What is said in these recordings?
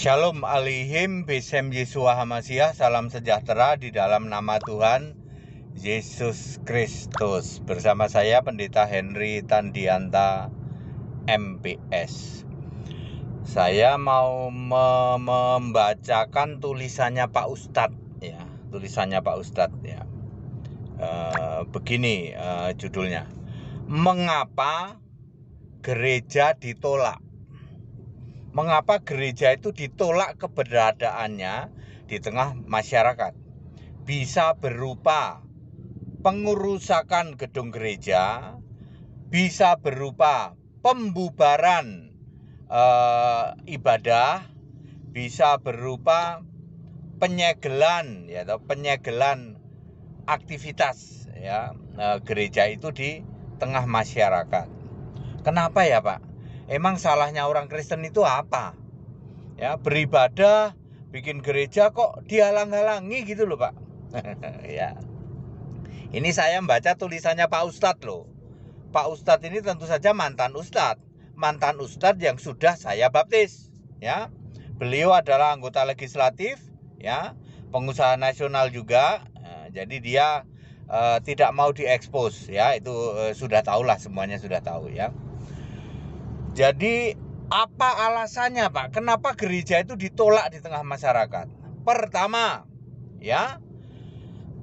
Shalom alaihim, Besem Yeshua Hamasiah, salam sejahtera di dalam nama Tuhan Yesus Kristus. Bersama saya Pendeta Henry Tandianta, MPS. Saya mau membacakan tulisannya Pak Ustadz, ya. Tulisannya Pak Ustadz, ya. Begini judulnya: Mengapa gereja ditolak? Mengapa gereja itu ditolak keberadaannya di tengah masyarakat? Bisa berupa pengerusakan gedung gereja, bisa berupa pembubaran ibadah, bisa berupa penyegelan, ya, atau penyegelan aktivitas, ya, gereja itu di tengah masyarakat. Kenapa ya, Pak? Emang salahnya orang Kristen itu apa? Ya, beribadah, bikin gereja kok dihalang-halangi gitu loh, Pak. Ya. Ini saya membaca tulisannya Pak Ustadz loh. Pak Ustadz ini tentu saja mantan Ustadz yang sudah saya baptis, ya. Beliau adalah anggota legislatif, ya, pengusaha nasional juga. Jadi dia tidak mau diekspos, ya. Itu sudah tahulah, semuanya sudah tahu, ya. Jadi apa alasannya, Pak? Kenapa gereja itu ditolak di tengah masyarakat? Pertama, ya,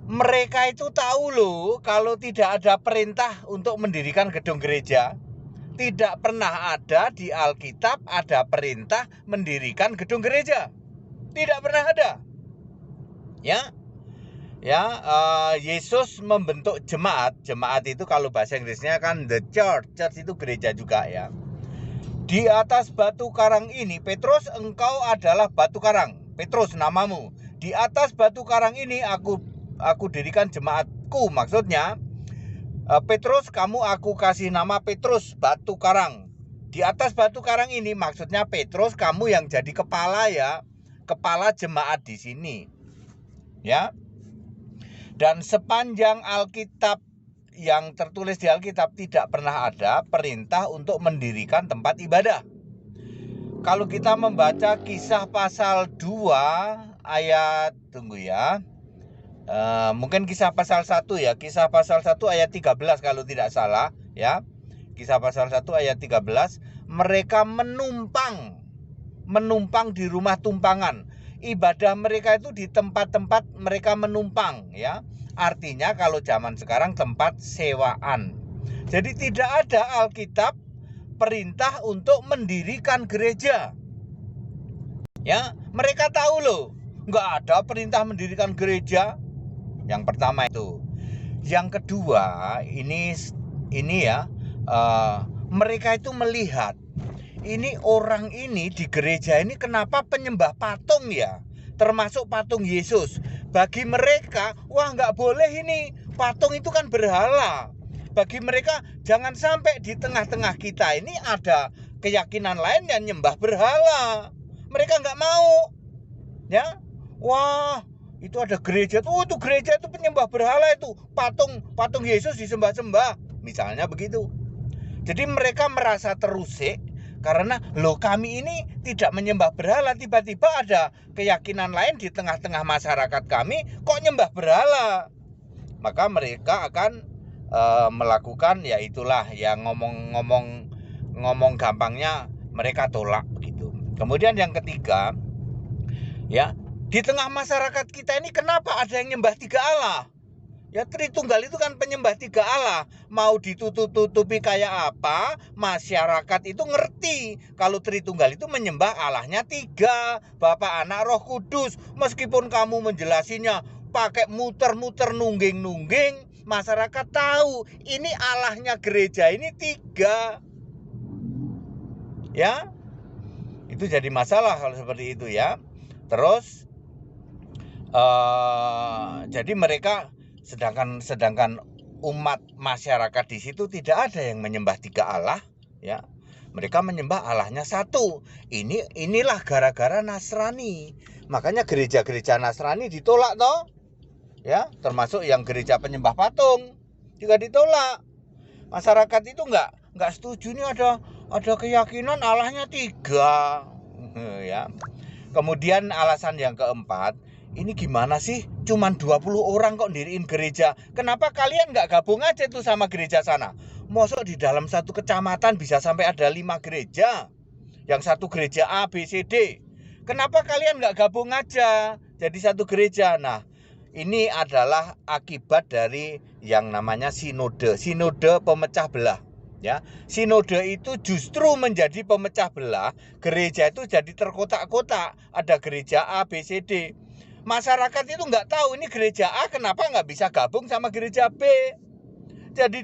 mereka itu tahu loh kalau tidak ada perintah untuk mendirikan gedung gereja. Tidak pernah ada di Alkitab ada perintah mendirikan gedung gereja. Tidak pernah ada. Ya. Yesus membentuk jemaat. Jemaat itu kalau bahasa Inggrisnya kan the church. Church itu gereja juga, ya. Di atas batu karang ini, Petrus, engkau adalah batu karang. Petrus, namamu. Di atas batu karang ini aku dirikan jemaatku. Maksudnya, Petrus, kamu aku kasih nama Petrus, batu karang. Di atas batu karang ini maksudnya Petrus, kamu yang jadi kepala, ya. Kepala jemaat di sini. Ya. Dan sepanjang Alkitab, yang tertulis di Alkitab, tidak pernah ada perintah untuk mendirikan tempat ibadah. Kalau kita membaca Kisah pasal 2 ayat, mungkin Kisah pasal 1, ya. Kisah pasal 1 ayat 13 kalau tidak salah, ya. Kisah pasal 1 ayat 13, mereka menumpang di rumah tumpangan. Ibadah mereka itu di tempat-tempat mereka menumpang, ya. Artinya kalau zaman sekarang tempat sewaan. Jadi tidak ada Alkitab perintah untuk mendirikan gereja. Ya, mereka tahu loh, nggak ada perintah mendirikan gereja. Yang pertama itu. Yang kedua, ini ya, mereka itu melihat ini orang ini di gereja ini kenapa penyembah patung, ya, termasuk patung Yesus. Bagi mereka, wah, nggak boleh ini, patung itu kan berhala. Bagi mereka, jangan sampai di tengah-tengah kita ini ada keyakinan lain yang nyembah berhala. Mereka nggak mau, ya. Wah, itu ada gereja tuh, itu gereja itu penyembah berhala, itu patung Yesus disembah-sembah, misalnya begitu. Jadi mereka merasa terusik karena loh, kami ini tidak menyembah berhala, tiba-tiba ada keyakinan lain di tengah-tengah masyarakat kami kok nyembah berhala. Maka mereka akan melakukan, ya itulah yang ngomong gampangnya, mereka tolak gitu. Kemudian yang ketiga, ya, di tengah masyarakat kita ini kenapa ada yang nyembah tiga Allah? Ya, Tritunggal itu kan penyembah tiga Allah. Mau ditutup-tutupi kayak apa, masyarakat itu ngerti kalau Tritunggal itu menyembah Allahnya tiga, Bapa, Anak, Roh Kudus. Meskipun kamu menjelasinya pakai muter-muter, nungging-nungging, masyarakat tahu ini Allahnya gereja ini tiga. Ya, itu jadi masalah kalau seperti itu, ya. Terus jadi mereka, sedangkan umat masyarakat di situ tidak ada yang menyembah tiga Allah, ya. Mereka menyembah Allahnya satu. Inilah gara-gara Nasrani. Makanya gereja-gereja Nasrani ditolak toh. Ya, termasuk yang gereja penyembah patung juga ditolak. Masyarakat itu nggak setuju, nih ada keyakinan Allahnya tiga. Ya. Kemudian alasan yang keempat, ini gimana sih? Cuman 20 orang kok diriin gereja. Kenapa kalian nggak gabung aja tuh sama gereja sana? Mosok di dalam satu kecamatan bisa sampai ada 5 gereja. Yang satu gereja A, B, C, D. Kenapa kalian nggak gabung aja jadi satu gereja? Nah, ini adalah akibat dari yang namanya sinode. Sinode pemecah belah. Ya, sinode itu justru menjadi pemecah belah. Gereja itu jadi terkotak-kotak. Ada gereja A, B, C, D. Masyarakat itu nggak tahu ini gereja A kenapa nggak bisa gabung sama gereja B. Jadi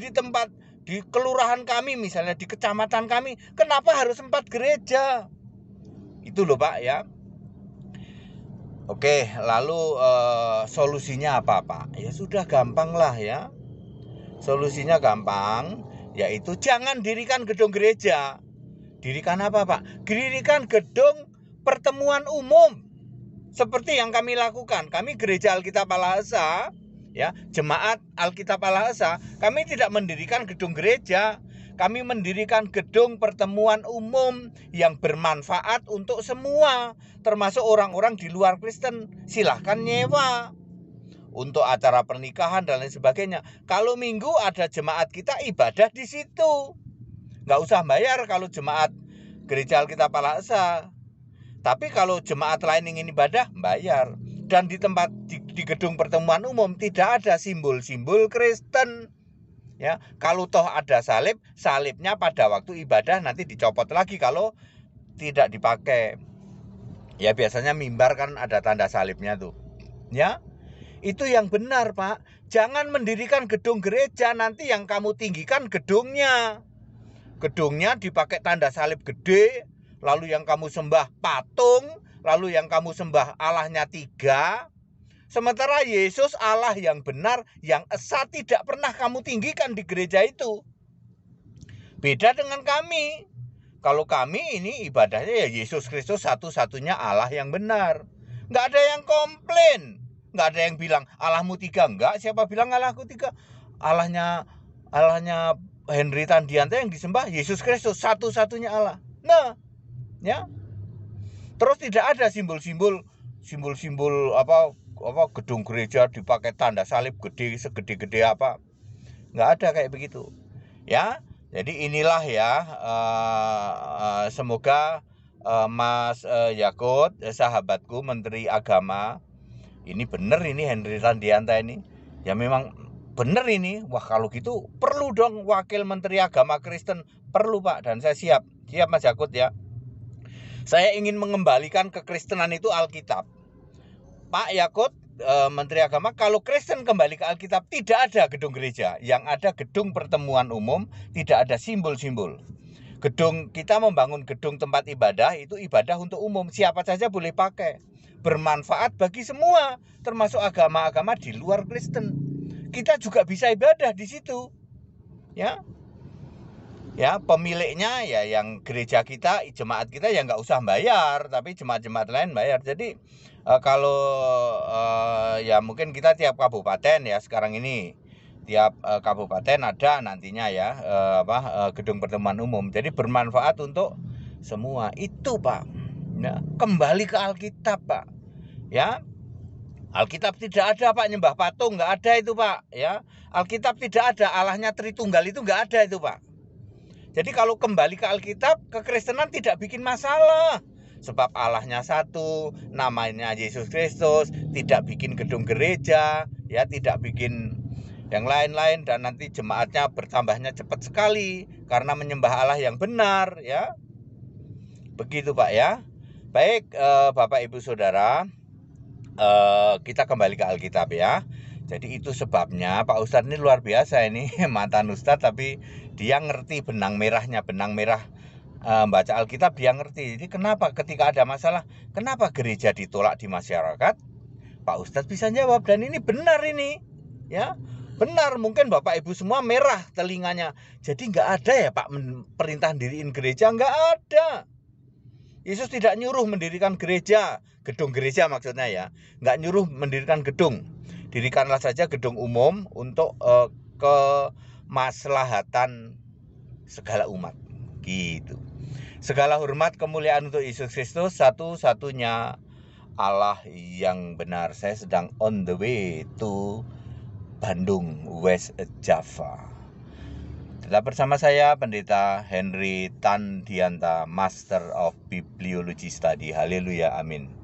di kelurahan kami misalnya, di kecamatan kami, kenapa harus 4 gereja? Itu loh Pak ya. Oke, lalu solusinya apa Pak? Ya sudah gampang lah ya. Solusinya gampang, yaitu jangan dirikan gedung gereja. Dirikan apa Pak? Dirikan gedung pertemuan umum. Seperti yang kami lakukan. Kami Gereja Alkitab Al-Aqsa, ya, Jemaat Alkitab Al-Aqsa, kami tidak mendirikan gedung gereja. Kami mendirikan gedung pertemuan umum yang bermanfaat untuk semua, termasuk orang-orang di luar Kristen. Silahkan nyewa untuk acara pernikahan dan lain sebagainya. Kalau minggu ada jemaat kita ibadah di situ, nggak usah bayar kalau jemaat Gereja Alkitab Al-Aqsa. Tapi kalau jemaat lain ingin ibadah, bayar. Dan di gedung pertemuan umum tidak ada simbol-simbol Kristen. Ya, kalau toh ada salib, salibnya pada waktu ibadah nanti dicopot lagi kalau tidak dipakai. Ya biasanya mimbar kan ada tanda salibnya tuh. Ya, itu yang benar Pak. Jangan mendirikan gedung gereja, nanti yang kamu tinggikan gedungnya. Gedungnya dipakai tanda salib gede, lalu yang kamu sembah patung, lalu yang kamu sembah Allahnya 3. Sementara Yesus Allah yang benar, yang esa tidak pernah kamu tinggikan di gereja itu. Beda dengan kami. Kalau kami ini ibadahnya ya Yesus Kristus satu-satunya Allah yang benar. Nggak ada yang komplain. Nggak ada yang bilang Allahmu 3. Enggak, siapa bilang Allahku 3? Allahnya Henry Tandianta yang disembah Yesus Kristus satu-satunya Allah. Nah, ya. Terus tidak ada simbol-simbol apa gedung gereja dipakai tanda salib gede segede-gede apa. Nggak ada kayak begitu. Ya. Jadi inilah ya semoga Mas Yakut, sahabatku Menteri Agama, ini bener ini Henry Tandianta ini. Ya memang bener ini. Wah, kalau gitu perlu dong Wakil Menteri Agama Kristen. Perlu Pak, dan saya siap. Siap Mas Yakut ya. Saya ingin mengembalikan kekristenan itu Alkitab. Pak Yakut, Menteri Agama, kalau Kristen kembali ke Alkitab, tidak ada gedung gereja. Yang ada gedung pertemuan umum, tidak ada simbol-simbol. Kita membangun gedung tempat ibadah, itu ibadah untuk umum. Siapa saja boleh pakai. Bermanfaat bagi semua, termasuk agama-agama di luar Kristen. Kita juga bisa ibadah di situ. Ya. Ya, pemiliknya ya yang gereja kita, jemaat kita ya nggak usah bayar, tapi jemaat-jemaat lain bayar. Jadi kalau ya mungkin kita tiap kabupaten ya sekarang ini tiap kabupaten ada nantinya ya gedung pertemuan umum. Jadi bermanfaat untuk semua itu Pak. Ya, kembali ke Alkitab Pak. Ya, Alkitab tidak ada Pak nyembah patung, nggak ada itu Pak. Ya, Alkitab tidak ada Allahnya Tritunggal itu nggak ada itu Pak. Jadi kalau kembali ke Alkitab, kekristenan tidak bikin masalah. Sebab Allahnya satu, namanya Yesus Kristus, tidak bikin gedung gereja, ya tidak bikin yang lain-lain, dan nanti jemaatnya bertambahnya cepat sekali karena menyembah Allah yang benar, ya. Begitu Pak ya. Baik Bapak Ibu Saudara, kita kembali ke Alkitab ya. Jadi itu sebabnya Pak Ustadz ini luar biasa ini, mantan Ustadz tapi dia ngerti benang merah baca Alkitab, dia ngerti. Jadi kenapa ketika ada masalah, kenapa gereja ditolak di masyarakat, Pak Ustadz bisa jawab, dan ini benar ini, ya benar. Mungkin Bapak Ibu semua merah telinganya. Jadi nggak ada ya Pak perintah diriin gereja, nggak ada. Yesus tidak nyuruh mendirikan gereja, gedung gereja maksudnya ya, nggak nyuruh mendirikan gedung. Dirikanlah saja gedung umum untuk kemaslahatan segala umat. Gitu. Segala hormat kemuliaan untuk Yesus Kristus satu-satunya Allah yang benar. Saya sedang on the way to Bandung, West Java. Tetap bersama saya, Pendeta Henry Tandianta, Master of Bibliology Study. Haleluya, amin.